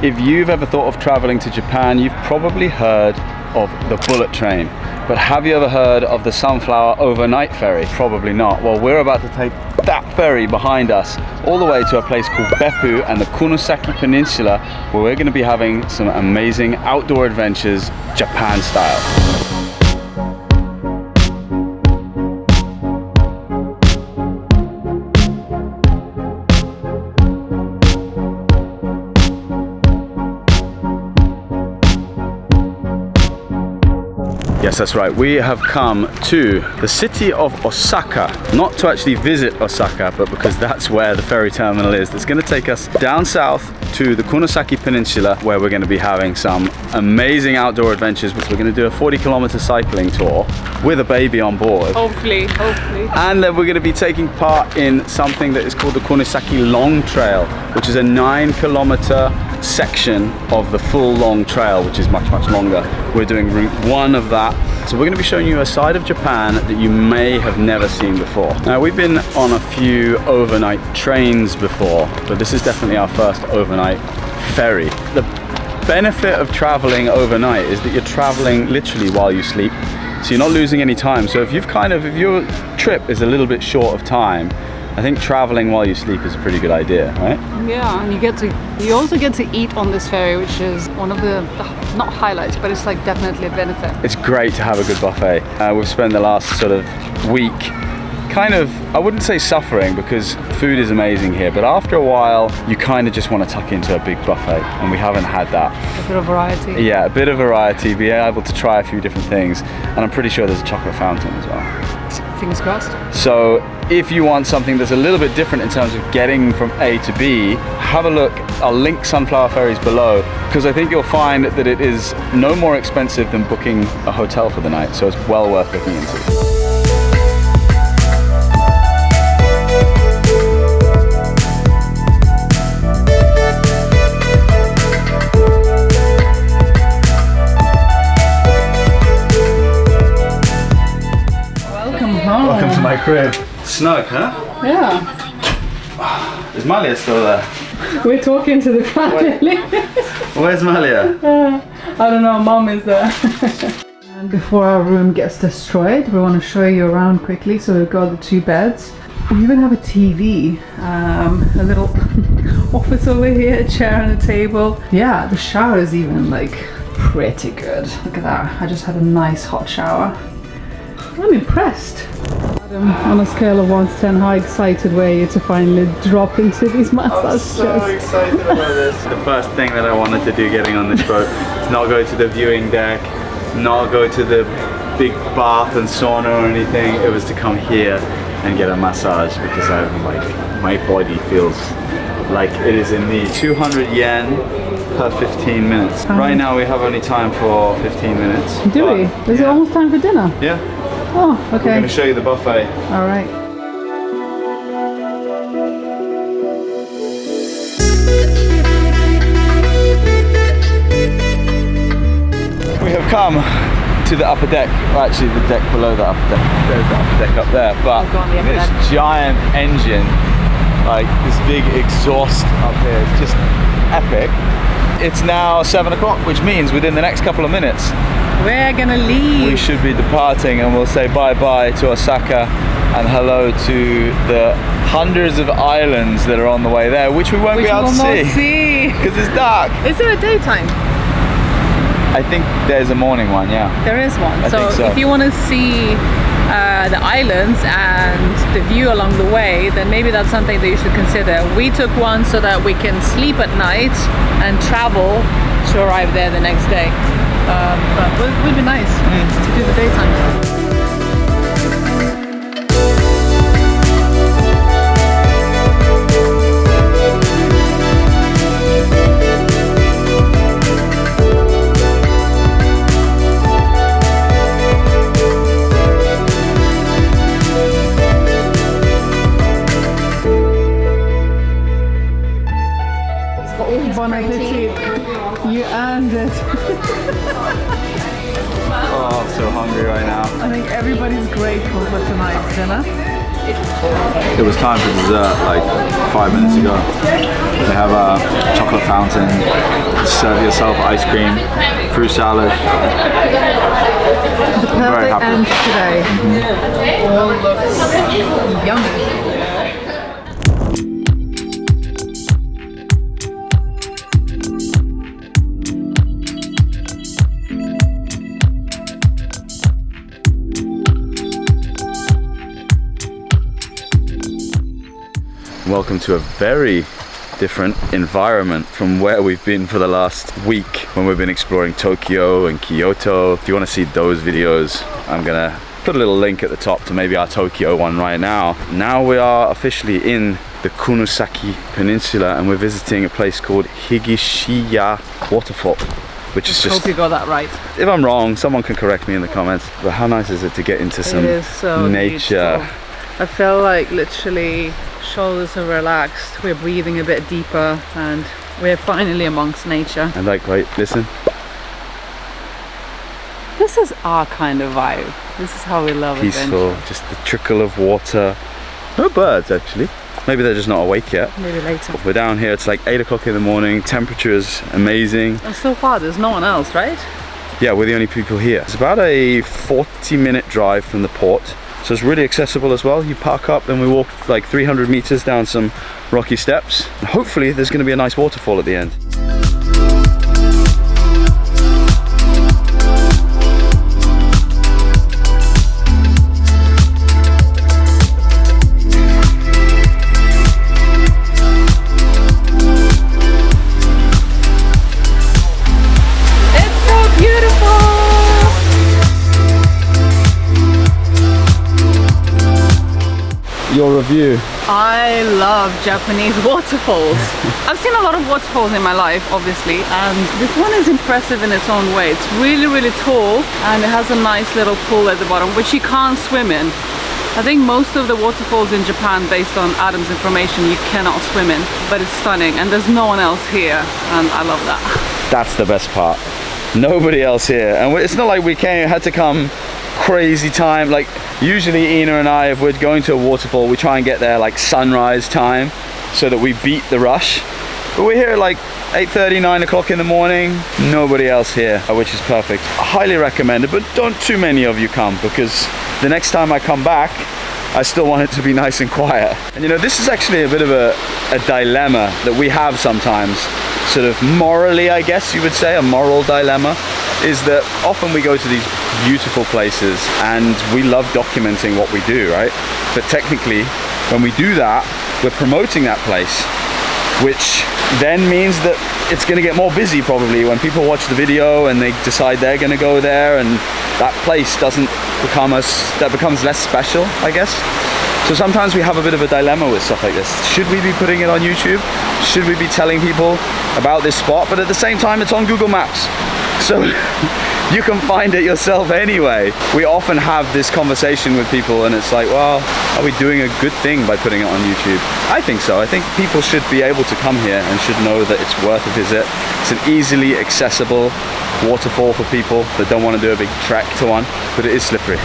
If you've ever thought of traveling to Japan, you've probably heard of the bullet train. But have you ever heard of the Sunflower overnight ferry? Probably not. Well, we're about to take that ferry behind us all the way to a place called Beppu and the Kunisaki Peninsula, where we're going to be having some amazing outdoor adventures, Japan style. Yes, that's right. We have come to the city of Osaka, not to actually visit Osaka, but because that's where the ferry terminal is. That's going to take us down south to the Kunisaki Peninsula, where we're going to be having some amazing outdoor adventures. We're going to do a 40-kilometer cycling tour with a baby on board. Hopefully. And then we're going to be taking part in something that is called the Kunisaki Long Trail, which is a 9-kilometer section of the full long trail, which is much longer. We're doing route 1 of that. So we're going to be showing you a side of Japan that you may have never seen before. Now, we've been on a few overnight trains before, but this is definitely our first overnight ferry. The benefit of traveling overnight is that you're traveling literally while you sleep, so you're not losing any time. So if your trip is a little bit short of time, I think traveling while you sleep is a pretty good idea, right? Yeah, and you also get to eat on this ferry, which is one of the not highlights, but it's like definitely a benefit. It's great to have a good buffet. We've spent the last sort of week kind of, I wouldn't say suffering, because food is amazing here, but after a while you kind of just want to tuck into a big buffet, and we haven't had that. A bit of variety. Yeah, a bit of variety, be able to try a few different things, and I'm pretty sure there's a chocolate fountain as well. Fingers crossed. So if you want something that's a little bit different in terms of getting from A to B, have a look. I'll link Sunflower Ferries below, because I think you'll find that it is no more expensive than booking a hotel for the night, so it's well worth looking into. Welcome to my crib. Snug, huh? Yeah. Is Malia still there? We're talking to the family. Where's Malia? I don't know, Mom is there. And before our room gets destroyed, we want to show you around quickly. So we've got the 2 beds. We even have a TV, a little office over here, a chair and a table. Yeah, the shower is even like pretty good. Look at that. I just had a nice hot shower. I'm impressed. On a scale of 1 to 10, how excited were you to finally drop into these massage chairs? I'm so excited about this. The first thing that I wanted to do getting on this boat is not go to the viewing deck, not go to the big bath and sauna or anything. It was to come here and get a massage, because I'm like, my body feels like it is in need. 200 yen per 15 minutes. Right now we have only time for 15 minutes. Do we? Is it almost time for dinner? Yeah. Oh, okay. We're going to show you the buffet. All right. We have come to the upper deck, well, actually the deck below the upper deck. There's the upper deck up there, but this giant engine, like this big exhaust up here, is just epic. It's now 7 o'clock, which means within the next couple of minutes we're gonna leave. We should be departing, and we'll say bye-bye to Osaka and hello to the hundreds of islands that are on the way there, which we won't be able to see because it's dark. Is there a daytime? I think there's a morning one, yeah. There is one. I think so if you want to see the islands and the view along the way, then maybe that's something that you should consider. We took one so that we can sleep at night and travel to arrive there the next day. But it would be nice to do the daytime. Bon appetit. You earned it. Oh, I'm so hungry right now. I think everybody's grateful for tonight's dinner. It was time for dessert like 5 minutes ago. They have a chocolate fountain, serve yourself ice cream, fruit salad. The perfect end today. All looks yummy. Welcome to a very different environment from where we've been for the last week when we've been exploring Tokyo and Kyoto. If you want to see those videos, I'm gonna put a little link at the top to maybe our Tokyo one right now. Now we are officially in the Kunisaki Peninsula and we're visiting a place called Higishiya Waterfall, which is just... Hope you got that right. If I'm wrong, someone can correct me in the comments. But how nice is it to get into some nature? Beautiful. I feel like literally shoulders are relaxed, we're breathing a bit deeper and we're finally amongst nature. And like, wait, listen. This is our kind of vibe. This is how we love peaceful, adventure. just the trickle of water. No birds actually. Maybe they're just not awake yet. Maybe later. We're down here, it's like 8 o'clock in the morning, temperature is amazing. And so far there's no one else, right? Yeah, we're the only people here. It's about a 40-minute drive from the port. So it's really accessible as well. You park up and we walk like 300 meters down some rocky steps. And hopefully there's going to be a nice waterfall at the end. Your review. I love Japanese waterfalls. I've seen a lot of waterfalls in my life, obviously, and this one is impressive in its own way. It's really, really tall and it has a nice little pool at the bottom, which you can't swim in. I think most of the waterfalls in Japan, based on Adam's information, you cannot swim in, but it's stunning and there's no one else here and I love that. That's the best part. Nobody else here. And it's not like we had to come crazy time. Like usually Ina and I, if we're going to a waterfall, we try and get there like sunrise time so that we beat the rush. But we're here at like 8:30, 9 o'clock in the morning. Nobody else here, which is perfect. I highly recommend it, but don't too many of you come because the next time I come back, I still want it to be nice and quiet. And you know, this is actually a bit of a dilemma that we have sometimes, sort of morally, I guess you would say, a moral dilemma, is that often we go to these beautiful places and we love documenting what we do, right? But technically, when we do that, we're promoting that place, which then means that it's going to get more busy probably when people watch the video and they decide they're going to go there, and that place becomes less special, I guess. So sometimes we have a bit of a dilemma with stuff like this. Should we be putting it on YouTube? Should we be telling people about this spot? But at the same time, it's on Google Maps, so you can find it yourself anyway. We often have this conversation with people and it's like, well, are we doing a good thing by putting it on YouTube? I think so. I think people should be able to come here and should know that it's worth a visit. It's an easily accessible waterfall for people that don't want to do a big trek to one, but it is slippery.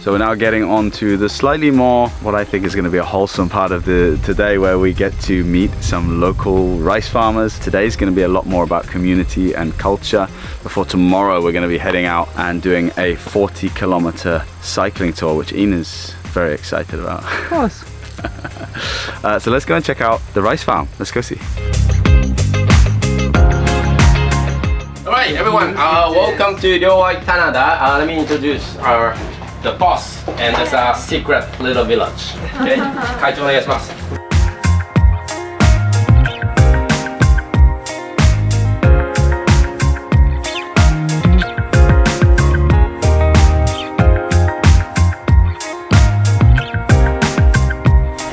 So we're now getting on to the slightly more, what I think is going to be a wholesome part of today, where we get to meet some local rice farmers. Today's going to be a lot more about community and culture. Before tomorrow, we're going to be heading out and doing a 40-kilometer cycling tour, which Ina's very excited about. Of course. So let's go and check out the rice farm. Let's go see. Alright everyone, welcome to Ryoai, Canada. Let me introduce the boss, and it's a secret little village. Okay? 会長お願いします。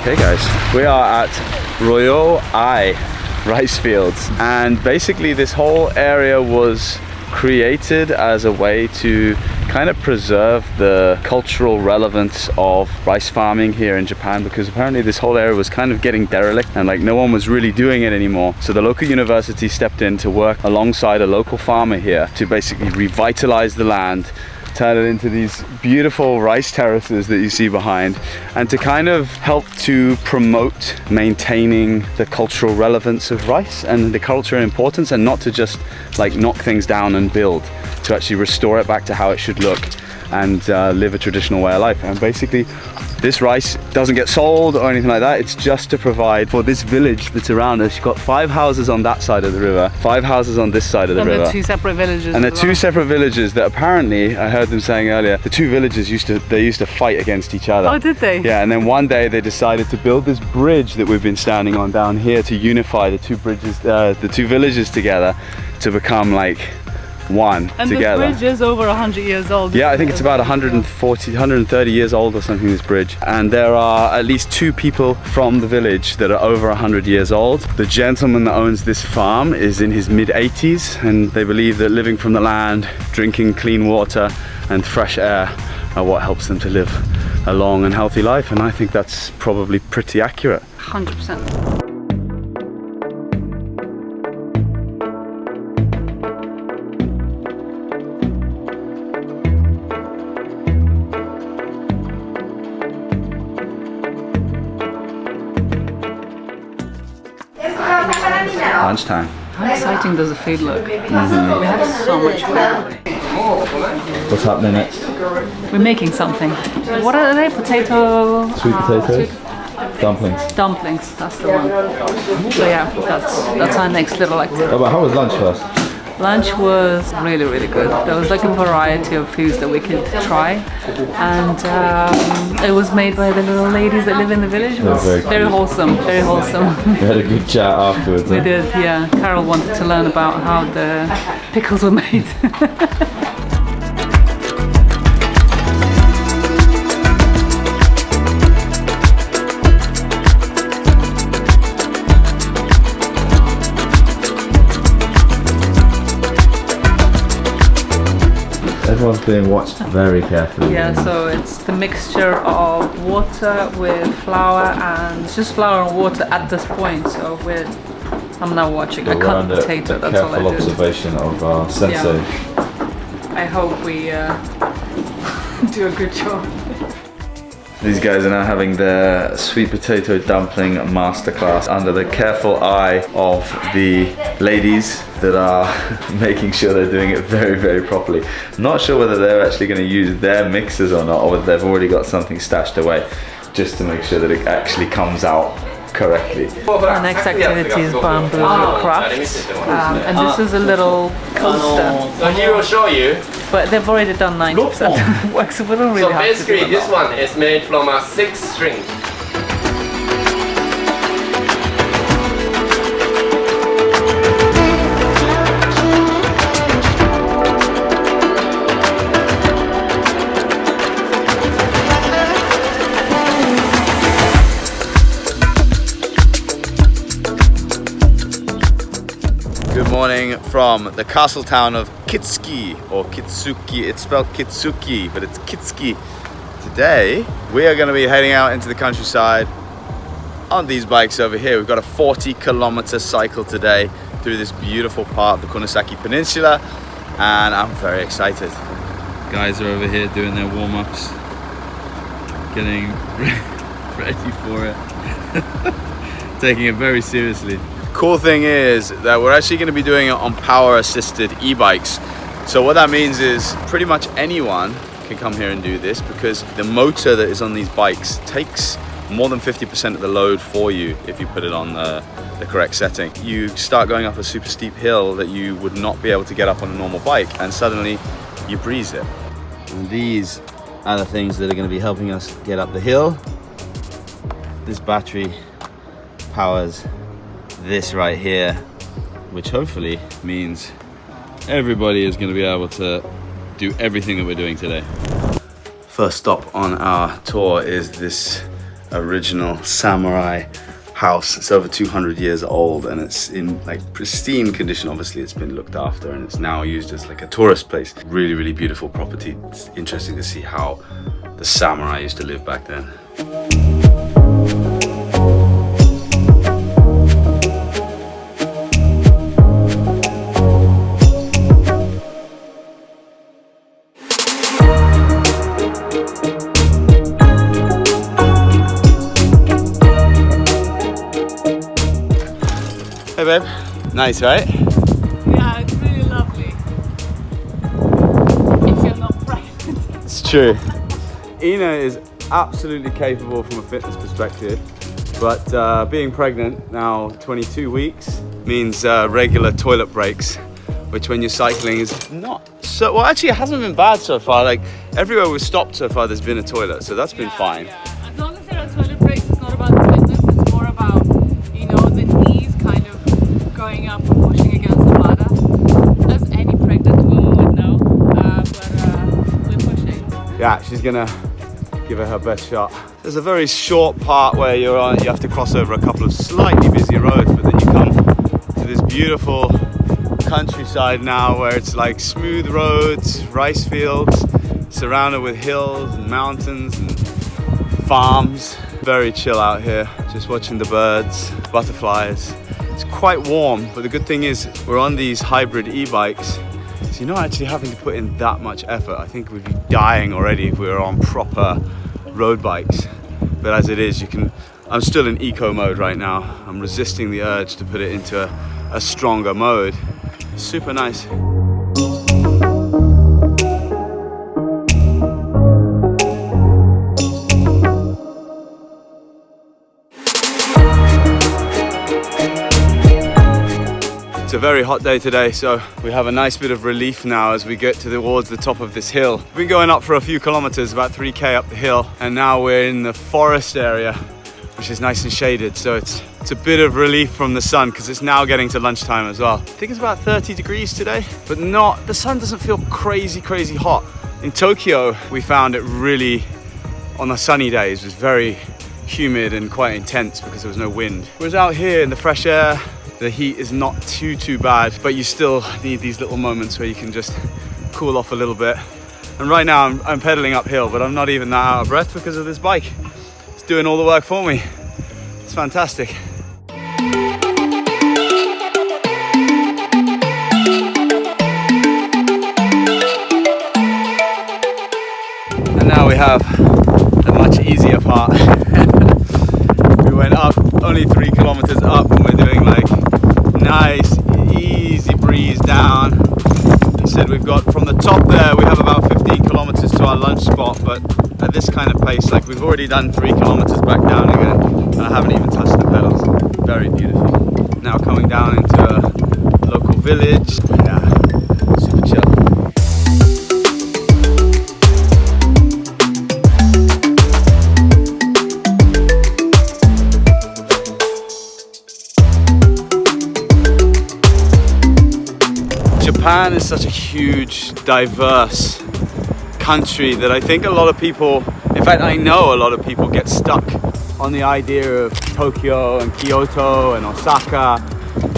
Okay guys, we are at Ryoai rice fields, and basically this whole area was created as a way to kind of preserve the cultural relevance of rice farming here in Japan, because apparently this whole area was kind of getting derelict and like no one was really doing it anymore. So the local university stepped in to work alongside a local farmer here to basically revitalize the land, turn it into these beautiful rice terraces that you see behind, and to kind of help to promote maintaining the cultural relevance of rice and the cultural importance, and not to just like knock things down and build, to actually restore it back to how it should look and live a traditional way of life. And basically this rice doesn't get sold or anything like that. It's just to provide for this village that's around us. You've got 5 houses on that side of the river, 5 houses on this side of the river. And the 2 separate villages. And the 2 separate villages that apparently, I heard them saying earlier, the 2 villages used to fight against each other. Oh, did they? Yeah, and then one day they decided to build this bridge that we've been standing on down here to unify the 2 bridges, the 2 villages together to become like one and together. And the bridge is over 100 years old. Yeah, I think it's about 140, 130 years old or something, this bridge. And there are at least 2 people from the village that are over 100 years old. The gentleman that owns this farm is in his mid-80s, and they believe that living from the land, drinking clean water and fresh air are what helps them to live a long and healthy life. And I think that's probably pretty accurate. 100%. Lunchtime. How exciting does the food look? We have so much food. What's happening next? We're making something. What are they? Potato... Sweet potatoes? Dumplings. Dumplings, that's the one. So yeah, that's our next little activity. Oh, but how was lunch first? Lunch was really, really good. There was like a variety of foods that we could try, and it was made by the little ladies that live in the village. It was very wholesome, very wholesome. We had a good chat afterwards. We did, yeah. Carol wanted to learn about how the pickles were made. Everyone's being watched very carefully. Yeah, so it's the mixture of water with flour, and it's just flour and water at this point. So I'm now watching. I cut the potato. That's all I careful did. observation of our sensei. Yeah. I hope we do a good job. These guys are now having their sweet potato dumpling masterclass under the careful eye of the ladies that are making sure they're doing it very, very properly. I'm not sure whether they're actually going to use their mixers or not, or whether they've already got something stashed away just to make sure that it actually comes out correctly. Our next activity is bamboo crafts, and this is a little coaster. So he will show you. But they've already done 90% of the work, so we don't really have to do basically a lot. this one is made from a 6 string. Good morning from the castle town of Kitsuki, or Kitsuki. It's spelled Kitsuki, but it's Kitsuki. Today, we are going to be heading out into the countryside on these bikes over here. We've got a 40-kilometer cycle today through this beautiful part of the Kunisaki Peninsula, and I'm very excited. Guys are over here doing their warm-ups, getting ready for it, taking it very seriously. Cool thing is that we're actually going to be doing it on power-assisted e-bikes. So what that means is pretty much anyone can come here and do this, because the motor that is on these bikes takes more than 50% of the load for you if you put it on the correct setting. You start going up a super steep hill that you would not be able to get up on a normal bike, and suddenly you breeze it. And these are the things that are going to be helping us get up the hill. This battery powers this right here, which hopefully means everybody is going to be able to do everything that we're doing today. First stop on our tour is this original samurai house. It's over 200 years old and it's in like pristine condition. Obviously it's been looked after and it's now used as like a tourist place. Really, really beautiful property. It's interesting to see how the samurai used to live back then. Hey babe, nice right? Yeah, it's really lovely. If you're not pregnant. It's true. Ina is absolutely capable from a fitness perspective, but being pregnant now 22 weeks means regular toilet breaks, which when you're cycling is not so, well actually it hasn't been bad so far. Like everywhere we've stopped so far there's been a toilet, so that's been fine. Yeah. As long as there are toilet breaks, it's not about fitness, it's more about, you know, the knees kind of going up and pushing against the bladder, as any pregnant woman would know, but we're pushing. Yeah, she's gonna give it her best shot. There's a very short part where you have to cross over a couple of slightly busy roads, but then you come to this beautiful countryside now where it's like smooth roads, rice fields, surrounded with hills and mountains and farms. Very chill out here, just watching the birds, butterflies. It's quite warm, but the good thing is we're on these hybrid e-bikes, so you're not actually having to put in that much effort. I think we'd be dying already if we were on proper road bikes. But as it is, I'm still in eco mode right now. I'm resisting the urge to put it into a stronger mode. Super nice. It's a very hot day today, so we have a nice bit of relief now as we get towards the top of this hill. We've been going up for a few kilometers, about 3k up the hill, and now we're in the forest area, which is nice and shaded, so it's a bit of relief from the sun because it's now getting to lunchtime as well. I think it's about 30 degrees today, but the sun doesn't feel crazy hot. In Tokyo, we found it really, on the sunny days, was very humid and quite intense because there was no wind. Whereas out here in the fresh air, the heat is not too bad, but you still need these little moments where you can just cool off a little bit. And right now I'm pedaling uphill, but I'm not even that out of breath because of this bike. It's doing all the work for me. It's fantastic. And now we have the much easier part. We went up only 3 kilometers up and we're doing like nice easy breeze down. He said we've got from the top there, we have about 15 kilometers to our lunch spot, but at this kind of pace, like we've already done 3 kilometers back down again and I haven't even touched the pedals. Very beautiful. Now coming down into a local village. Yeah, super chill. Japan is such a huge, diverse country that I think a lot of people, in fact I know a lot of people get stuck on the idea of Tokyo and Kyoto and Osaka.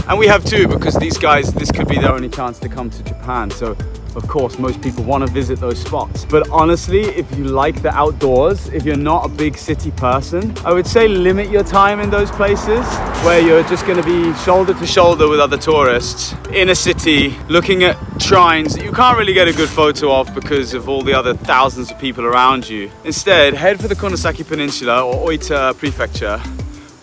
And we have too, because these guys, this could be their only chance to come to Japan. So of course most people want to visit those spots. But honestly, if you like the outdoors, if you're not a big city person, I would say limit your time in those places where you're just going to be shoulder to shoulder with other tourists in a city looking at shrines that you can't really get a good photo of because of all the other thousands of people around you. Instead, head for the Kunisaki Peninsula or Oita Prefecture,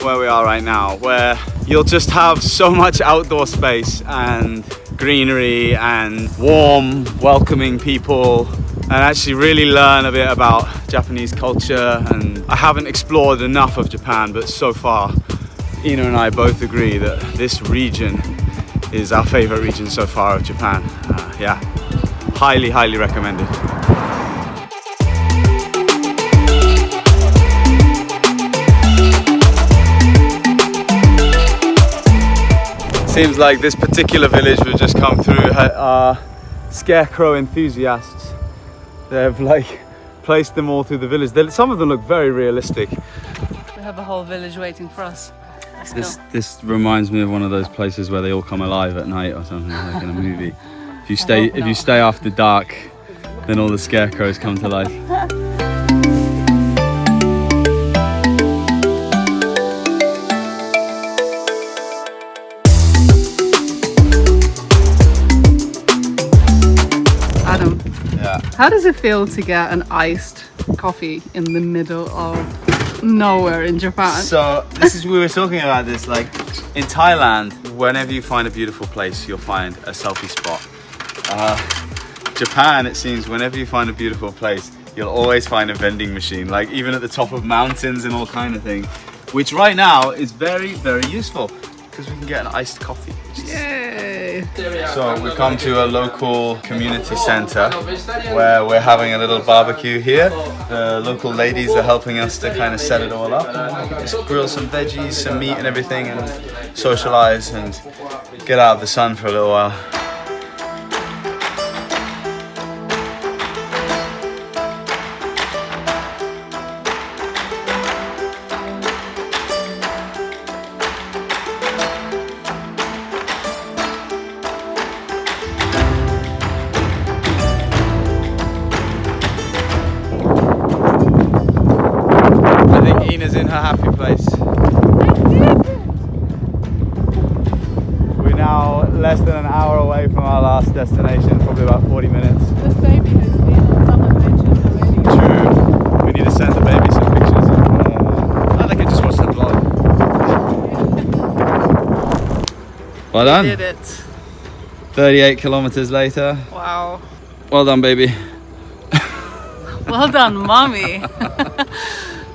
where we are right now, where you'll just have so much outdoor space and greenery and warm, welcoming people, and actually really learn a bit about Japanese culture. And I haven't explored enough of Japan, but so far Ina and I both agree that this region is our favorite region so far of Japan. Yeah, highly recommended. Seems like this particular village we've just come through are scarecrow enthusiasts. They've like placed them all through the village. Some of them look very realistic. We have a whole village waiting for us. Mexico. This reminds me of one of those places where they all come alive at night or something, like in a movie. If you stay after dark, then all the scarecrows come to life. Adam, Yeah. how does it feel to get an iced coffee in the middle of nowhere in Japan? So we were talking about this, like in Thailand, whenever you find a beautiful place, you'll find a selfie spot. Japan, it seems, whenever you find a beautiful place, you'll always find a vending machine, like even at the top of mountains and all kind of thing, which right now is very, very useful because we can get an iced coffee. Yay! So we come to a local community center where we're having a little barbecue here. The local ladies are helping us to kind of set it all up. And we can just grill some veggies, some meat and everything, and socialize and get out of the sun for a little while. Ina's in her happy place. We're now less than an hour away from our last destination, probably about 40 minutes. This baby has been on some adventures already. True. We need to send the baby some pictures. I think I just watched the vlog. Well done. We did it. 38 kilometers later. Wow. Well done, baby. Well done, mommy.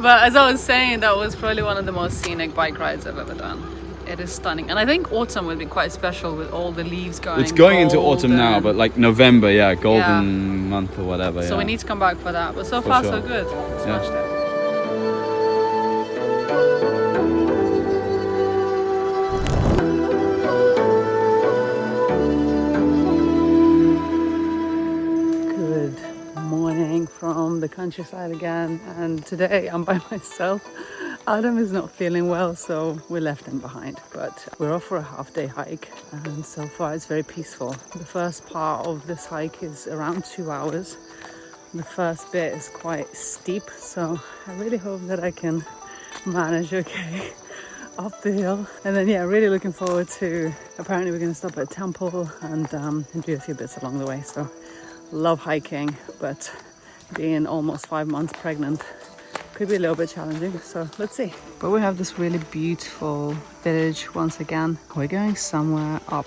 But as I was saying, that was probably one of the most scenic bike rides I've ever done. It is stunning. And I think autumn will be quite special with all the leaves going. It's going into autumn now, golden. but like November, yeah, golden month or whatever. So yeah. we need to come back for that. But so far, sure. so good. Smashed it. Good morning from the countryside again, and today I'm by myself. Adam is not feeling well, so we left him behind, but we're off for a half-day hike, and so far it's very peaceful. The first part of this hike is around 2 hours. The first bit is quite steep, so I really hope that I can manage okay up the hill. And then yeah, really looking forward to, apparently we're going to stop at a temple and do a few bits along the way. So love hiking, but being almost 5 months pregnant could be a little bit challenging, so let's see. But we have this really beautiful village once again. We're going somewhere up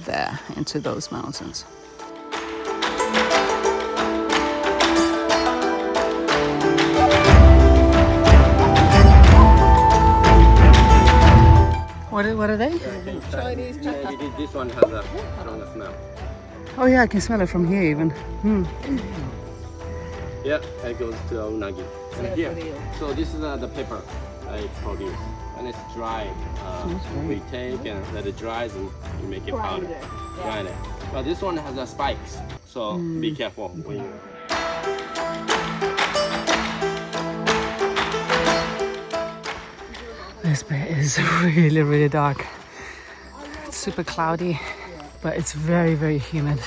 there into those mountains. What are they? Chinese. This one has a stronger smell. Oh yeah, I can smell it from here even. Yeah, it goes to unagi. And here, so this is the pepper I produce. When it's dry, we take and let it dry and you make it powder. Grind it. But this one has spikes, so be careful when you. This bit is really, really dark. It's super cloudy, but it's very, very humid.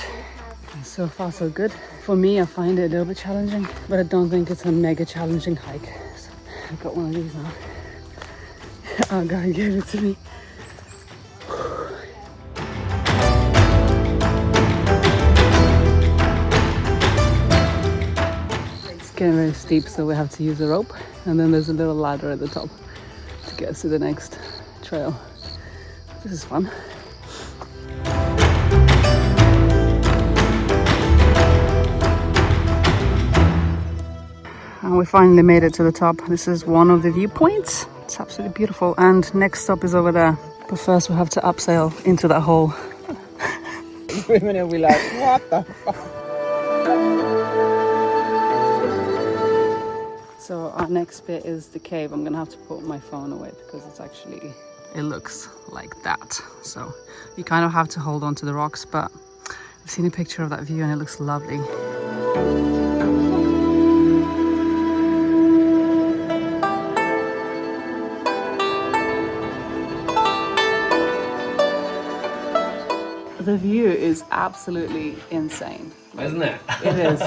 And so far, so good. For me, I find it a little bit challenging, but I don't think it's a mega challenging hike. So I've got one of these now. Our guy gave it to me. It's getting very steep, so we have to use a rope, and then there's a little ladder at the top to get us to the next trail. This is fun. And we finally made it to the top. This is one of the viewpoints. It's absolutely beautiful. And next stop is over there. But first we have to upsail into that hole. Women will be like, what the fuck? So our next bit is the cave. I'm gonna have to put my phone away because it's actually, it looks like that. So you kind of have to hold on to the rocks, but I've seen a picture of that view and it looks lovely. The view is absolutely insane. Isn't it? It is.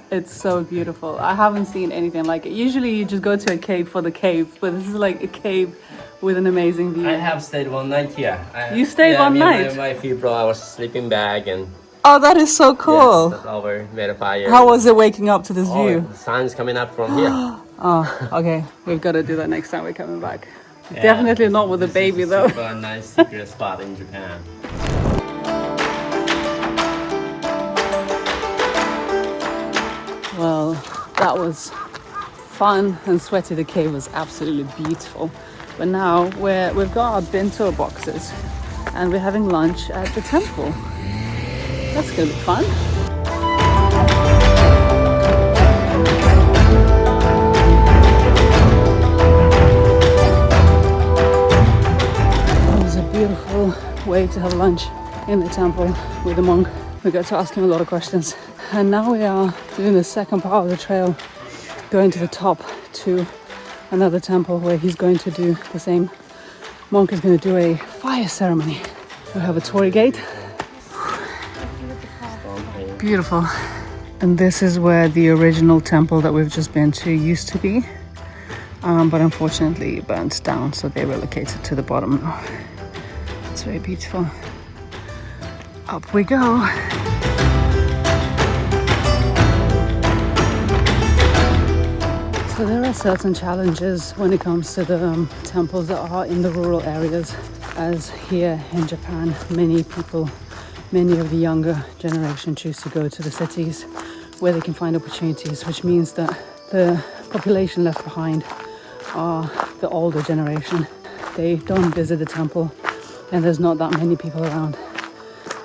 It's so beautiful. I haven't seen anything like it. Usually you just go to a cave for the cave, but this is like a cave with an amazing view. I have stayed one night here. You stayed one night? My wife brought our sleeping bag and Oh, that is so cool. that's our made a fire. How was it waking up to this view? The sun's coming up from here. Oh, okay. We've got to do that next time we're coming back. Definitely not with the baby though. Super nice secret spot in Japan. Well, that was fun and sweaty. The cave was absolutely beautiful. But now we've got our bento boxes and we're having lunch at the temple. That's gonna be fun. It was a beautiful way to have lunch in the temple with the monk. We got to ask him a lot of questions. And now we are doing the second part of the trail, going to the top to another temple where he's going to do the same. Monk is going to do a fire ceremony. We have a torii gate. Beautiful. And this is where the original temple that we've just been to used to be. But unfortunately it burnt down, so they relocated to the bottom now. It's very beautiful. Up we go. So there are certain challenges when it comes to the temples that are in the rural areas, as here in Japan, many of the younger generation choose to go to the cities where they can find opportunities, which means that the population left behind are the older generation. They don't visit the temple and there's not that many people around.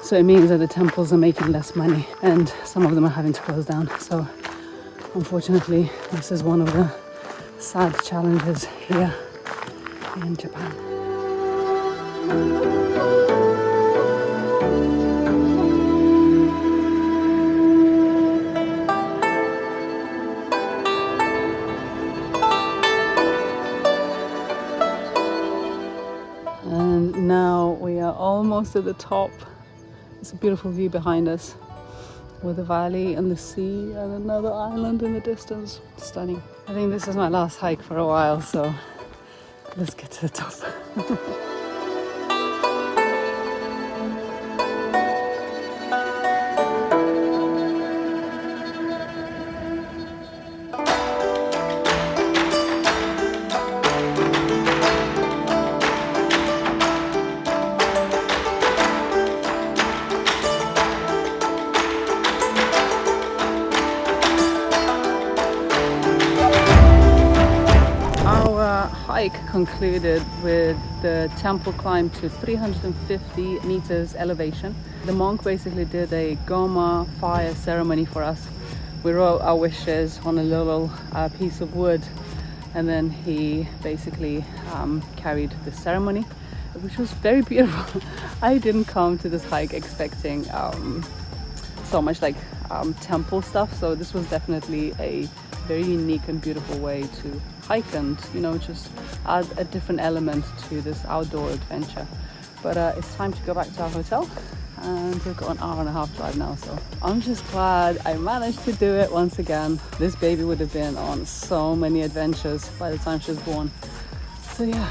So it means that the temples are making less money and some of them are having to close down. So unfortunately, this is one of the sad challenges here in Japan. And now we are almost at the top. It's a beautiful view behind us, with the valley and the sea and another island in the distance. Stunning. I think this is my last hike for a while, so let's get to the top. Hike concluded with the temple climb to 350 meters elevation. The monk basically did a goma fire ceremony for us. We wrote our wishes on a little piece of wood, and then he basically carried the ceremony, which was very beautiful. I didn't come to this hike expecting so much like temple stuff, so this was definitely a very unique and beautiful way to hike and, you know, just add a different element to this outdoor adventure. But it's time to go back to our hotel, and we've got an hour and a half drive now, so I'm just glad I managed to do it once again. This baby would have been on so many adventures by the time she was born. So yeah.